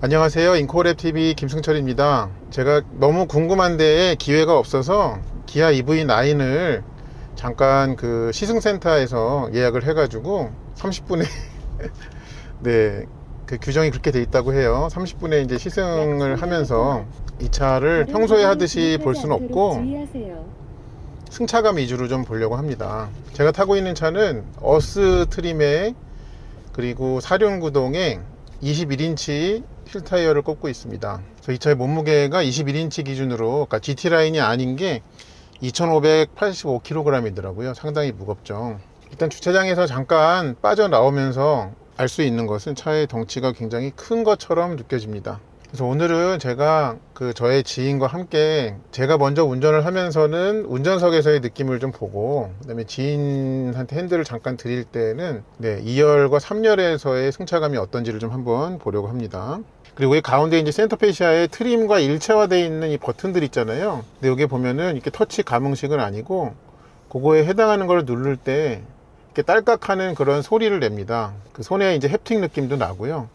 안녕하세요. 인코랩TV 김승철입니다. 제가 너무 궁금한데 기회가 없어서 기아 EV9을 잠깐 그 시승센터에서 예약을 해가지고 30분에 네, 그 규정이 그렇게 돼 있다고 해요. 30분에 이제 시승을 하면서 이 차를 평소에 하듯이 볼 수는 없고 승차감 위주로 좀 보려고 합니다. 제가 타고 있는 차는 어스 트림에 그리고 사륜구동에 21인치 휠 타이어를 꼽고 있습니다. 그래서 이 차의 몸무게가 21인치 기준으로, 그러니까 GT 라인이 아닌 게 2585kg이더라고요. 상당히 무겁죠. 일단 주차장에서 잠깐 빠져나오면서 알 수 있는 것은 차의 덩치가 굉장히 큰 것처럼 느껴집니다. 그래서 오늘은 제가 저의 지인과 함께 제가 먼저 운전을 하면서는 운전석에서의 느낌을 좀 보고, 그 다음에 지인한테 핸들을 잠깐 드릴 때는 2열과 3열에서의 승차감이 어떤지를 좀 한번 보려고 합니다. 그리고 이 가운데 이제 센터 페시아에 트림과 일체화되어 있는 이 버튼들 있잖아요. 근데 여기 보면은 이렇게 터치 감응식은 아니고 그거에 해당하는 걸 누를 때 이렇게 딸깍하는 그런 소리를 냅니다. 그 손에 이제 햅틱 느낌도 나고요.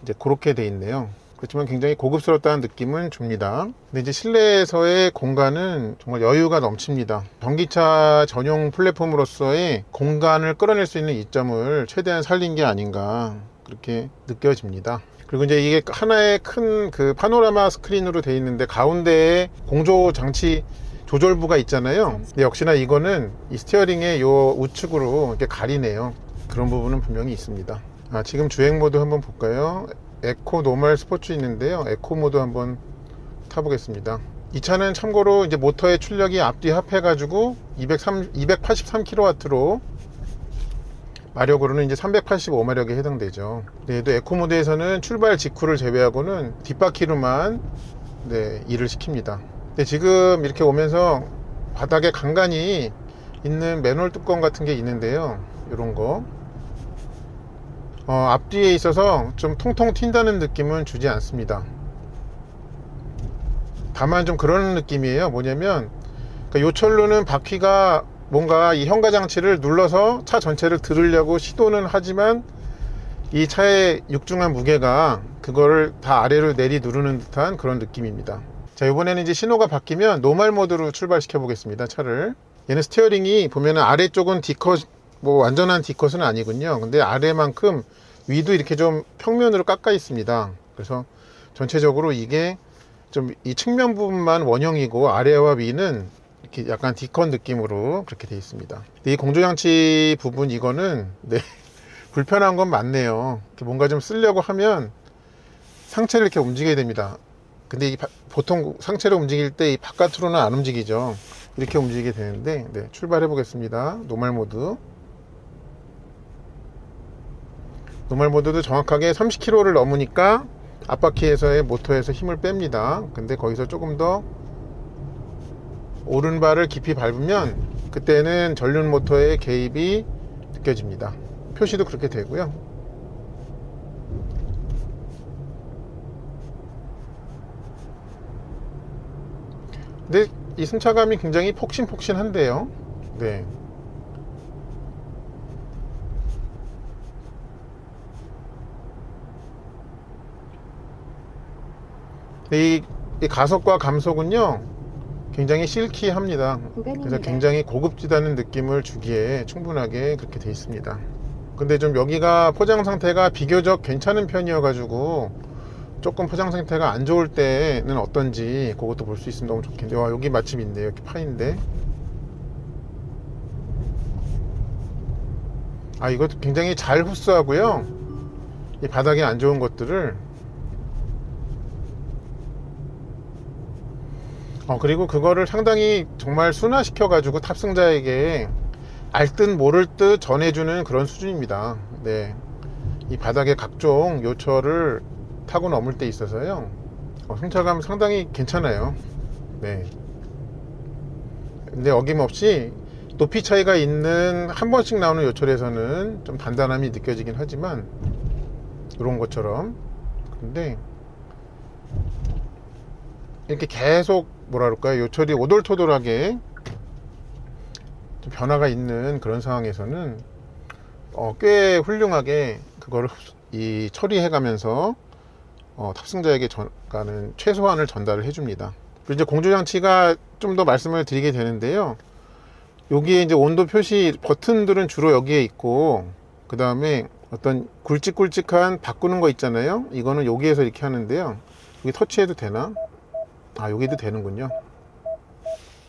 이제 그렇게 돼 있네요. 그렇지만 굉장히 고급스럽다는 느낌은 줍니다. 근데 이제 실내에서의 공간은 정말 여유가 넘칩니다. 전기차 전용 플랫폼으로서의 공간을 끌어낼 수 있는 이점을 최대한 살린 게 아닌가 그렇게 느껴집니다. 그리고 이제 이게 하나의 큰 그 파노라마 스크린으로 되어 있는데 가운데에 공조 장치 조절부가 있잖아요. 근데 역시나 이거는 이 스티어링의 요 우측으로 이렇게 가리네요. 그런 부분은 분명히 있습니다. 지금 주행 모드 한번 볼까요? 에코, 노멀, 스포츠 있는데요. 에코 모드 한번 타보겠습니다. 이 차는 참고로 이제 모터의 출력이 앞뒤 합해가지고 283kW로 마력으로는 이제 385마력에 해당되죠. 또 에코 모드에서는 출발 직후를 제외하고는 뒷바퀴로만 일을 시킵니다. 근데 지금 이렇게 오면서 바닥에 간간히 있는 맨홀 뚜껑 같은 게 있는데요. 이런 거 앞뒤에 있어서 좀 통통 튄다는 느낌은 주지 않습니다. 다만 좀 그런 느낌이에요. 뭐냐면 요철로는 바퀴가 뭔가 이 현가 장치를 눌러서 차 전체를 들으려고 시도는 하지만 이 차의 육중한 무게가 그거를 다 아래로 내리 누르는 듯한 그런 느낌입니다. 자, 이번에는 이제 신호가 바뀌면 노멀 모드로 출발시켜 보겠습니다. 차를. 얘는 스티어링이 보면은 아래쪽은 D컷, 뭐 완전한 D컷은 아니군요. 근데 아래만큼 위도 이렇게 좀 평면으로 깎아 있습니다. 그래서 전체적으로 이게 좀 이 측면 부분만 원형이고 아래와 위는 이렇게 약간 D컷 느낌으로 그렇게 되어 있습니다. 이 공조장치 부분 이거는 불편한 건 맞네요. 뭔가 좀 쓰려고 하면 상체를 이렇게 움직여야 됩니다. 근데 보통 상체를 움직일 때 이 바깥으로는 안 움직이죠. 이렇게 움직이게 되는데 출발해 보겠습니다. 노멀 모드. 노멀 모드도 정확하게 30km를 넘으니까 앞바퀴에서의 모터에서 힘을 뺍니다. 근데 거기서 조금 더 오른발을 깊이 밟으면 그때는 전륜 모터의 개입이 느껴집니다. 표시도 그렇게 되고요. 근데 이 승차감이 굉장히 폭신폭신한데요. 이 가속과 감속은요 굉장히 실키합니다. 그래서 굉장히 고급지다는 느낌을 주기에 충분하게 그렇게 돼 있습니다. 근데 좀 여기가 포장 상태가 비교적 괜찮은 편이어 가지고 조금 포장 상태가 안 좋을 때는 어떤지 그것도 볼 수 있으면 너무 좋겠네요. 와, 여기 마침 있네요. 이렇게 파인데 이것도 굉장히 잘 흡수하고요. 이 바닥에 안 좋은 것들을 그리고 그거를 상당히 정말 순화시켜 가지고 탑승자에게 알 듯 모를 듯 전해주는 그런 수준입니다. 이 바닥에 각종 요철을 타고 넘을 때 있어서요 승차감 상당히 괜찮아요. 근데 어김없이 높이 차이가 있는 한 번씩 나오는 요철에서는 좀 단단함이 느껴지긴 하지만 이런 것처럼. 근데 이렇게 계속 뭐라 그럴까요, 요철이 오돌토돌하게 좀 변화가 있는 그런 상황에서는 꽤 훌륭하게 그거를 처리해 가면서 탑승자에게 가는 최소한을 전달을 해줍니다. 그리고 이제 공조장치가 좀 더 말씀을 드리게 되는데요. 여기에 이제 온도 표시 버튼들은 주로 여기에 있고, 그 다음에 어떤 굵직굵직한 바꾸는 거 있잖아요. 이거는 여기에서 이렇게 하는데요. 여기 터치해도 되나? 아, 여기도 되는군요.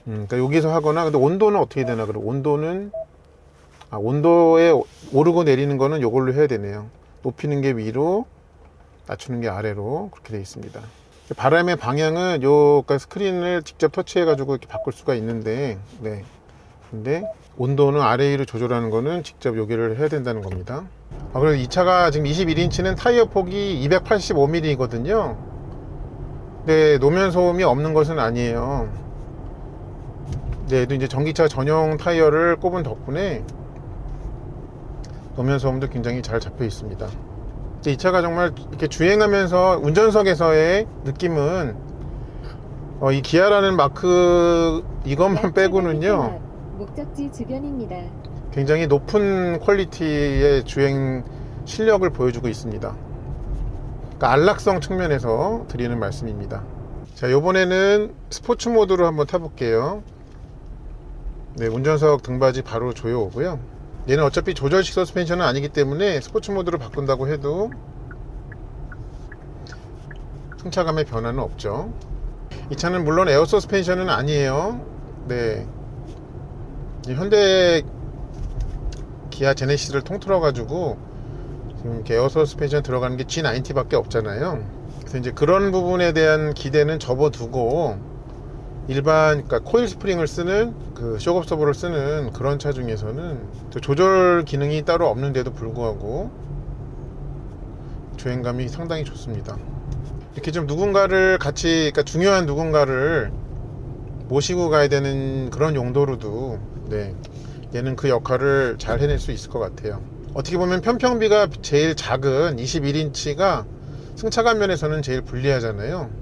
그러니까 여기서 하거나, 근데 온도는 어떻게 되나? 그럼 온도는, 온도에 오르고 내리는 거는 이걸로 해야 되네요. 높이는 게 위로, 낮추는 게 아래로, 그렇게 되어 있습니다. 바람의 방향은 그러니까 스크린을 직접 터치해 가지고 이렇게 바꿀 수가 있는데, 네. 근데 온도는 아래 위로 조절하는 거는 직접 여기를 해야 된다는 겁니다. 그리고 이 차가 지금 21인치는 타이어 폭이 285mm이거든요. 네, 노면 소음이 없는 것은 아니에요. 네, 또 이제 전기차 전용 타이어를 꼽은 덕분에 노면 소음도 굉장히 잘 잡혀 있습니다. 이 차가 정말 이렇게 주행하면서 운전석에서의 느낌은 이 기아라는 마크 이것만 빼고는요, 목적지 주변입니다. 굉장히 높은 퀄리티의 주행 실력을 보여주고 있습니다. 그러니까 안락성 측면에서 드리는 말씀입니다. 자, 이번에는 스포츠 모드로 한번 타볼게요. 네, 운전석 등받이 바로 조여오고요. 얘는 어차피 조절식 서스펜션은 아니기 때문에 스포츠 모드로 바꾼다고 해도 승차감의 변화는 없죠. 이 차는 물론 에어 서스펜션은 아니에요. 네, 현대 기아 제네시스를 통틀어 가지고 지금 이렇게 에어 서스펜션 들어가는 게 G90 밖에 없잖아요. 그래서 이제 그런 부분에 대한 기대는 접어두고 일반, 그러니까 코일 스프링을 쓰는 그 쇼업서버를 쓰는 그런 차 중에서는 조절 기능이 따로 없는데도 불구하고 주행감이 상당히 좋습니다. 이렇게 좀 누군가를 같이, 그러니까 중요한 누군가를 모시고 가야 되는 그런 용도로도, 네, 얘는 그 역할을 잘 해낼 수 있을 것 같아요. 어떻게 보면 편평비가 제일 작은 21인치가 승차감 면에서는 제일 불리하잖아요.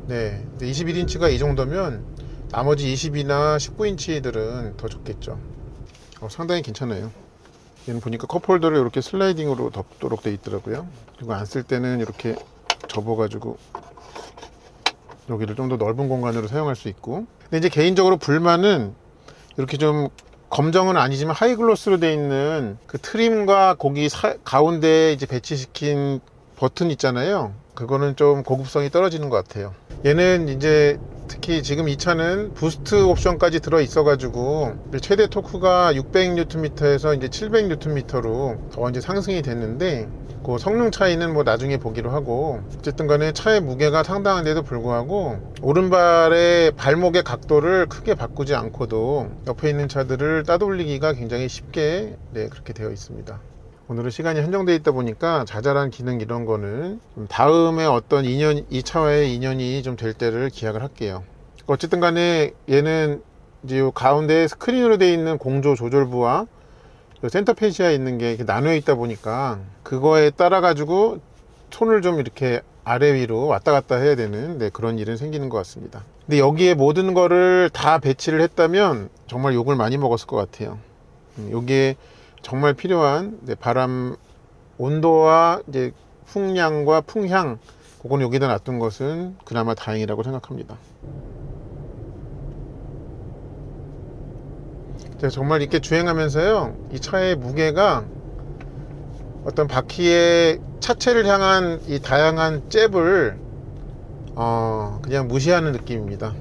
네, 21인치가 이 정도면 나머지 20이나 19인치들은 더 좋겠죠. 상당히 괜찮아요. 얘는 보니까 컵홀더를 이렇게 슬라이딩으로 덮도록 되어 있더라고요. 그리고 안 쓸 때는 이렇게 접어가지고 여기를 좀 더 넓은 공간으로 사용할 수 있고. 근데 이제 개인적으로 불만은 이렇게 좀 검정은 아니지만 하이글로스로 되어 있는 그 트림과 거기 가운데에 이제 배치시킨 버튼 있잖아요. 그거는 좀 고급성이 떨어지는 것 같아요. 얘는 이제 특히 지금 이 차는 부스트 옵션까지 들어 있어 가지고 최대 토크가 600Nm에서 이제 700Nm로 더 이제 상승이 됐는데, 그 성능 차이는 뭐 나중에 보기로 하고, 어쨌든 간에 차의 무게가 상당한데도 불구하고 오른발의 발목의 각도를 크게 바꾸지 않고도 옆에 있는 차들을 따돌리기가 굉장히 쉽게, 네, 그렇게 되어 있습니다. 오늘은 시간이 한정되어 있다 보니까 자잘한 기능 이런 거는 다음에 어떤 인연, 이 차와의 인연이 좀 될 때를 기약을 할게요. 어쨌든 간에 얘는 이제 요 가운데 스크린으로 되어 있는 공조 조절부와 센터 페시아에 있는 게 이렇게 나눠 있다 보니까 그거에 따라 가지고 손을 좀 이렇게 아래 위로 왔다 갔다 해야 되는, 네, 그런 일은 생기는 것 같습니다. 근데 여기에 모든 거를 다 배치를 했다면 정말 욕을 많이 먹었을 것 같아요. 여기에 정말 필요한, 네, 바람 온도와 이제 풍량과 풍향, 그건 여기다 놔둔 것은 그나마 다행이라고 생각합니다. 제가 정말 이렇게 주행하면서요, 이 차의 무게가 어떤 바퀴의 차체를 향한 이 다양한 잽을 그냥 무시하는 느낌입니다.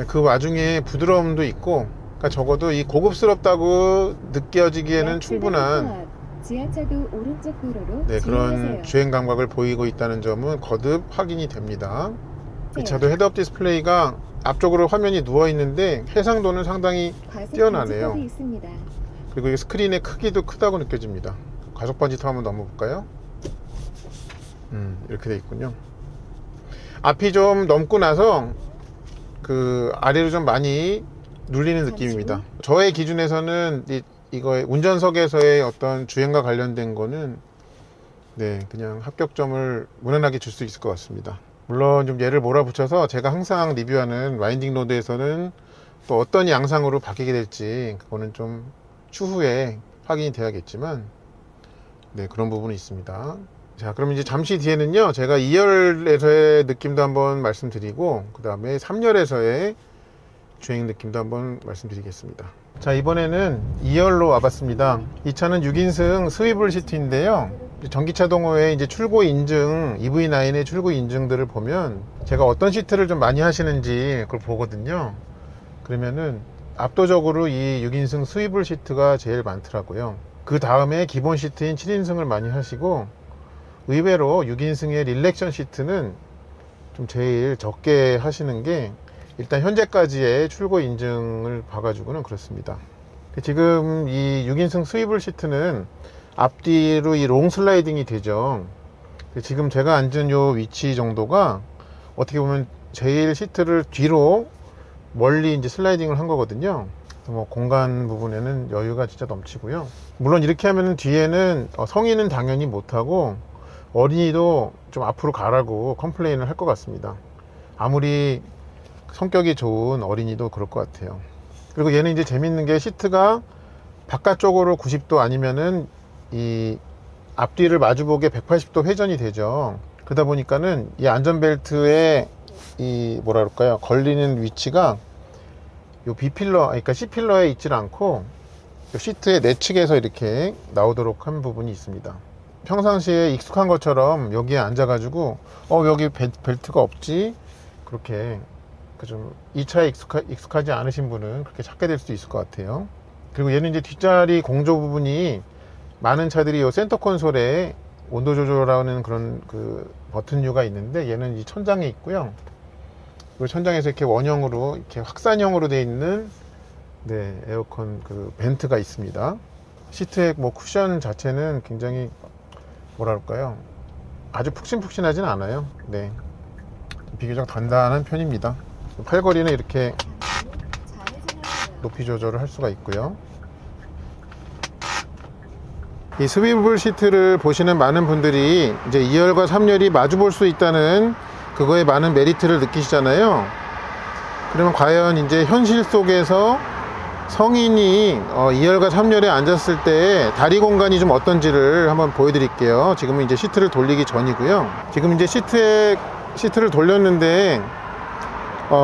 그 와중에 부드러움도 있고, 그러니까 적어도 이 고급스럽다고 느껴지기에는 충분한, 지하차도 오른쪽 도로로 네, 그런 주행 감각을 보이고 있다는 점은 거듭 확인이 됩니다. 이 차도 헤드업 디스플레이가 앞쪽으로 화면이 누워 있는데 해상도는 상당히 뛰어나네요. 그리고 이 스크린의 크기도 크다고 느껴집니다. 과속 방지턱 한번 넘어볼까요? 이렇게 돼 있군요. 앞이 좀 넘고 나서 그 아래로 좀 많이 눌리는 느낌입니다. 저의 기준에서는 이거 운전석에서의 어떤 주행과 관련된 거는, 네, 그냥 합격점을 무난하게 줄 수 있을 것 같습니다. 물론 좀 얘를 몰아붙여서 제가 항상 리뷰하는 와인딩 로드에서는 또 어떤 양상으로 바뀌게 될지 그거는 좀 추후에 확인이 돼야겠지만 네, 그런 부분이 있습니다. 자, 그럼 이제 잠시 뒤에는요, 제가 2열에서의 느낌도 한번 말씀드리고, 그 다음에 3열에서의 주행 느낌도 한번 말씀드리겠습니다. 자, 이번에는 2열로 와봤습니다. 이 차는 6인승 스위블 시트인데요. 전기차 동호회 이제 출고 인증, EV9의 출고 인증들을 보면 제가 어떤 시트를 좀 많이 하시는지 그걸 보거든요. 그러면은 압도적으로 이 6인승 스위블 시트가 제일 많더라고요. 그 다음에 기본 시트인 7인승을 많이 하시고, 의외로 6인승의 릴렉션 시트는 좀 제일 적게 하시는 게 일단 현재까지의 출고 인증을 봐가지고는 그렇습니다. 지금 이 6인승 스위블 시트는 앞뒤로 이 롱 슬라이딩이 되죠. 지금 제가 앉은 요 위치 정도가 어떻게 보면 제일 시트를 뒤로 멀리 이제 슬라이딩을 한 거거든요. 뭐 공간 부분에는 여유가 진짜 넘치고요. 물론 이렇게 하면 뒤에는 성인은 당연히 못하고 어린이도 좀 앞으로 가라고 컴플레인을 할 것 같습니다. 아무리 성격이 좋은 어린이도 그럴 것 같아요. 그리고 얘는 이제 재밌는 게 시트가 바깥쪽으로 90도 아니면은 이 앞뒤를 마주보게 180도 회전이 되죠. 그러다 보니까는 이 안전벨트에 이 뭐라 그럴까요, 걸리는 위치가 요 B필러, 그러니까 C필러에 있질 않고 시트의 내측에서 이렇게 나오도록 한 부분이 있습니다. 평상시에 익숙한 것처럼 여기에 앉아가지고 여기 벨트가 없지, 그렇게 좀 이 차에 익숙하지 않으신 분은 그렇게 찾게 될 수도 있을 것 같아요. 그리고 얘는 이제 뒷자리 공조 부분이 많은 차들이 이 센터 콘솔에 온도 조절하는 그런 그 버튼류가 있는데, 얘는 이 천장에 있고요. 그리고 천장에서 이렇게 원형으로 이렇게 확산형으로 되어 있는 네, 에어컨 그 벤트가 있습니다. 시트의 뭐 쿠션 자체는 굉장히 뭐랄까요, 아주 푹신푹신하진 않아요. 네, 비교적 단단한 편입니다. 팔걸이는 이렇게 높이 조절을 할 수가 있고요. 이 스위블 시트를 보시는 많은 분들이 이제 2열과 3열이 마주 볼 수 있다는 그거에 많은 메리트를 느끼시잖아요. 그러면 과연 이제 현실 속에서 성인이 2열과 3열에 앉았을 때 다리 공간이 좀 어떤지를 한번 보여드릴게요. 지금은 이제 시트를 돌리기 전이고요. 지금 이제 시트를 돌렸는데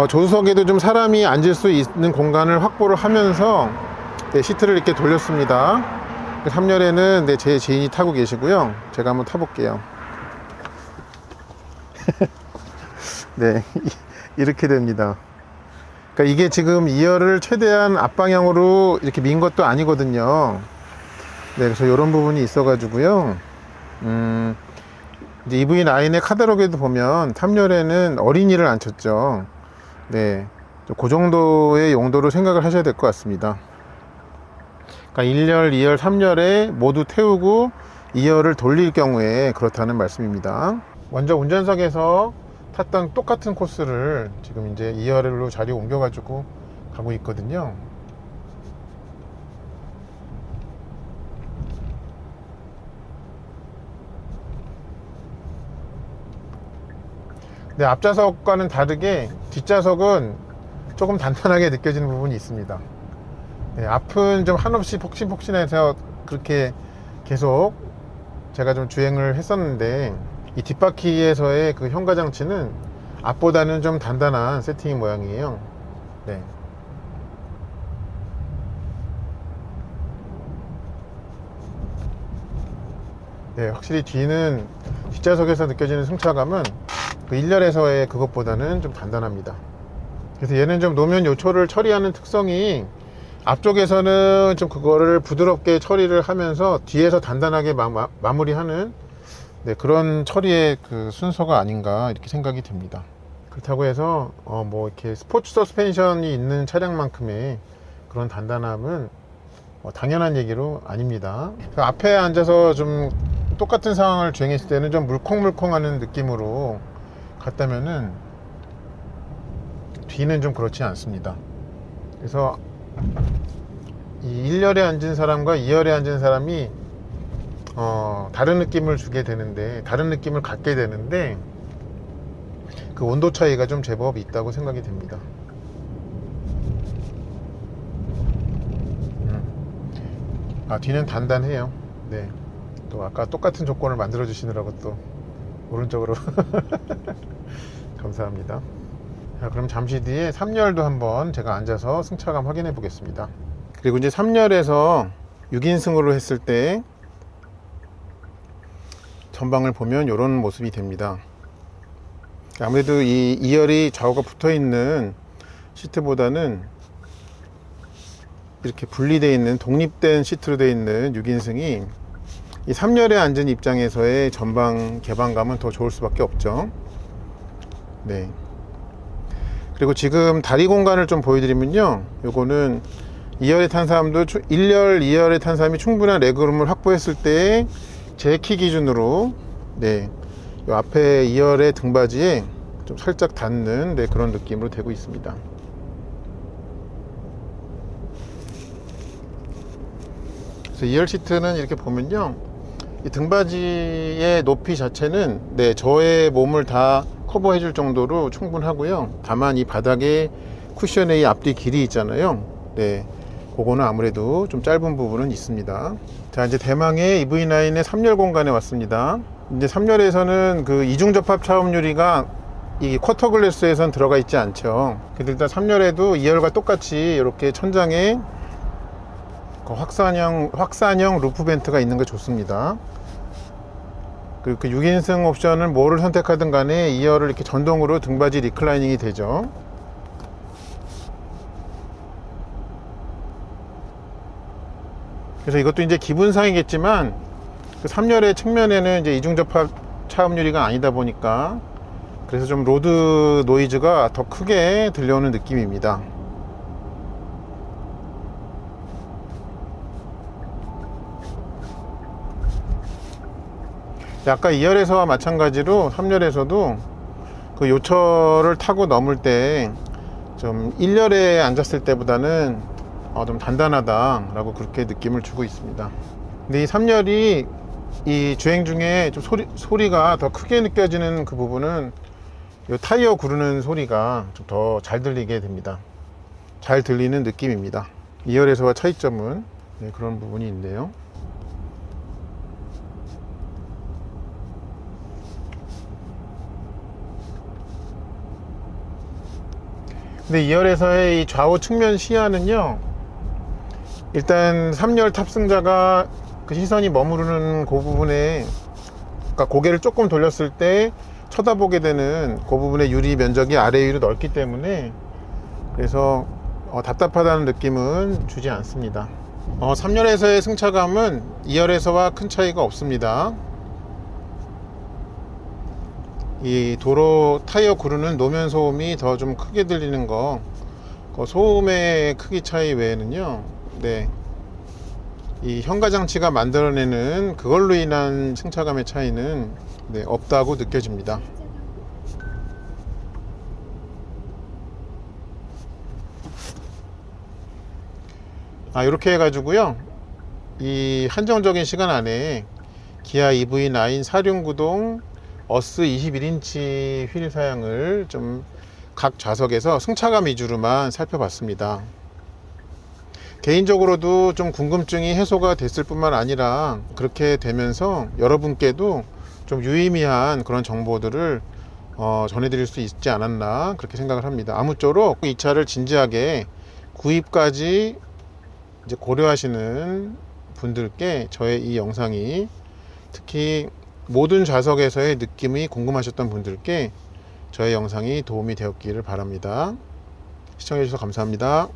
조수석에도 좀 사람이 앉을 수 있는 공간을 확보를 하면서 네, 시트를 이렇게 돌렸습니다. 3열에는 네, 제 지인이 타고 계시고요. 제가 한번 타볼게요. 네, 이렇게 됩니다. 그러니까 이게 지금 2열을 최대한 앞방향으로 이렇게 민 것도 아니거든요. 네, 그래서 이런 부분이 있어가지고요. 이제 EV9의 카탈로그에도 보면 3열에는 어린이를 앉혔죠. 네, 그 정도의 용도로 생각을 하셔야 될 것 같습니다. 그러니까 1열, 2열, 3열에 모두 태우고 2열을 돌릴 경우에 그렇다는 말씀입니다. 먼저 운전석에서 탔던 똑같은 코스를 지금 이제 2열로 자리 옮겨가지고 가고 있거든요. 근데 앞좌석과는 다르게 뒷좌석은 조금 단단하게 느껴지는 부분이 있습니다. 네, 앞은 좀 한없이 폭신폭신해서 그렇게 계속 제가 좀 주행을 했었는데, 이 뒷바퀴에서의 그 현가장치는 앞보다는 좀 단단한 세팅의 모양이에요. 네. 네, 확실히 뒷좌석에서 느껴지는 승차감은 그 1열에서의 그것보다는 좀 단단합니다. 그래서 얘는 좀 노면 요초를 처리하는 특성이 앞쪽에서는 좀 그거를 부드럽게 처리를 하면서 뒤에서 단단하게 마무리하는 네, 그런 처리의 그 순서가 아닌가 이렇게 생각이 듭니다. 그렇다고 해서 뭐 이렇게 스포츠 서스펜션이 있는 차량만큼의 그런 단단함은 당연한 얘기로 아닙니다. 앞에 앉아서 좀 똑같은 상황을 주행했을 때는 좀 물컹물컹하는 느낌으로 갔다면은 뒤는 좀 그렇지 않습니다. 그래서 이 1열에 앉은 사람과 2열에 앉은 사람이 다른 느낌을 주게 되는데, 다른 느낌을 갖게 되는데, 그 온도 차이가 좀 제법 있다고 생각이 됩니다. 뒤는 단단해요. 네. 또 아까 똑같은 조건을 만들어 주시느라고 또 오른쪽으로 감사합니다. 자, 그럼 잠시 뒤에 3열도 한번 제가 앉아서 승차감 확인해 보겠습니다. 그리고 이제 3열에서 6인승으로 했을 때 전방을 보면 이런 모습이 됩니다. 아무래도 이 2열이 좌우가 붙어 있는 시트보다는 이렇게 분리되어 있는 독립된 시트로 되어 있는 6인승이 이 3열에 앉은 입장에서의 전방 개방감은 더 좋을 수밖에 없죠. 네. 그리고 지금 다리 공간을 좀 보여드리면요, 요거는 2열에 탄 사람도 1열, 2열에 탄 사람이 충분한 레그룸을 확보했을 때 제 키 기준으로 네, 요 앞에 2열의 등받이에 좀 살짝 닿는 네, 그런 느낌으로 되고 있습니다. 그래서 2열 시트는 이렇게 보면요, 이 등받이의 높이 자체는 네, 저의 몸을 다 커버해 줄 정도로 충분하고요. 다만 이 바닥에 쿠션의 이 앞뒤 길이 있잖아요. 네, 그거는 아무래도 좀 짧은 부분은 있습니다. 자, 이제 대망의 EV9의 3열 공간에 왔습니다. 이제 3열에서는 그 이중 접합 차음 유리가 이 쿼터 글래스에선 들어가 있지 않죠. 근데 일단 3열에도 2열과 똑같이 이렇게 천장에 그 확산형 루프 벤트가 있는 게 좋습니다. 그 6인승 옵션을 뭐를 선택하든 간에 2열을 이렇게 전동으로 등받이 리클라이닝이 되죠. 그래서 이것도 이제 기분상이겠지만 그 3열의 측면에는 이제 이중접합 차음 유리가 아니다 보니까 그래서 좀 로드 노이즈가 더 크게 들려오는 느낌입니다. 아까 2열에서와 마찬가지로 3열에서도 그 요철을 타고 넘을 때 좀 1열에 앉았을 때보다는 좀 단단하다 라고 그렇게 느낌을 주고 있습니다. 근데 이 3열이 이 주행 중에 좀 소리가 더 크게 느껴지는 그 부분은 이 타이어 구르는 소리가 좀 더 잘 들리게 됩니다. 잘 들리는 느낌입니다. 2열에서와 차이점은 네, 그런 부분이 있네요. 근데 2열에서의 이 좌우 측면 시야는요, 일단 3열 탑승자가 그 시선이 머무르는 그 부분에, 그러니까 고개를 조금 돌렸을 때 쳐다보게 되는 그 부분의 유리 면적이 아래 위로 넓기 때문에 그래서 답답하다는 느낌은 주지 않습니다. 3열에서의 승차감은 2열에서와 큰 차이가 없습니다. 이 도로 타이어 구르는 노면 소음이 더 좀 크게 들리는 거, 그 소음의 크기 차이 외에는요, 네, 이 현가 장치가 만들어내는 그걸로 인한 승차감의 차이는 네, 없다고 느껴집니다. 이렇게 해가지고요, 이 한정적인 시간 안에 기아 EV9 4륜구동 어스 21인치 휠 사양을 좀 각 좌석에서 승차감 위주로만 살펴봤습니다. 개인적으로도 좀 궁금증이 해소가 됐을 뿐만 아니라 그렇게 되면서 여러분께도 좀 유의미한 그런 정보들을 전해드릴 수 있지 않았나 그렇게 생각을 합니다. 아무쪼록 이 차를 진지하게 구입까지 이제 고려하시는 분들께 저의 이 영상이, 특히 모든 좌석에서의 느낌이 궁금하셨던 분들께 저의 영상이 도움이 되었기를 바랍니다. 시청해 주셔서 감사합니다.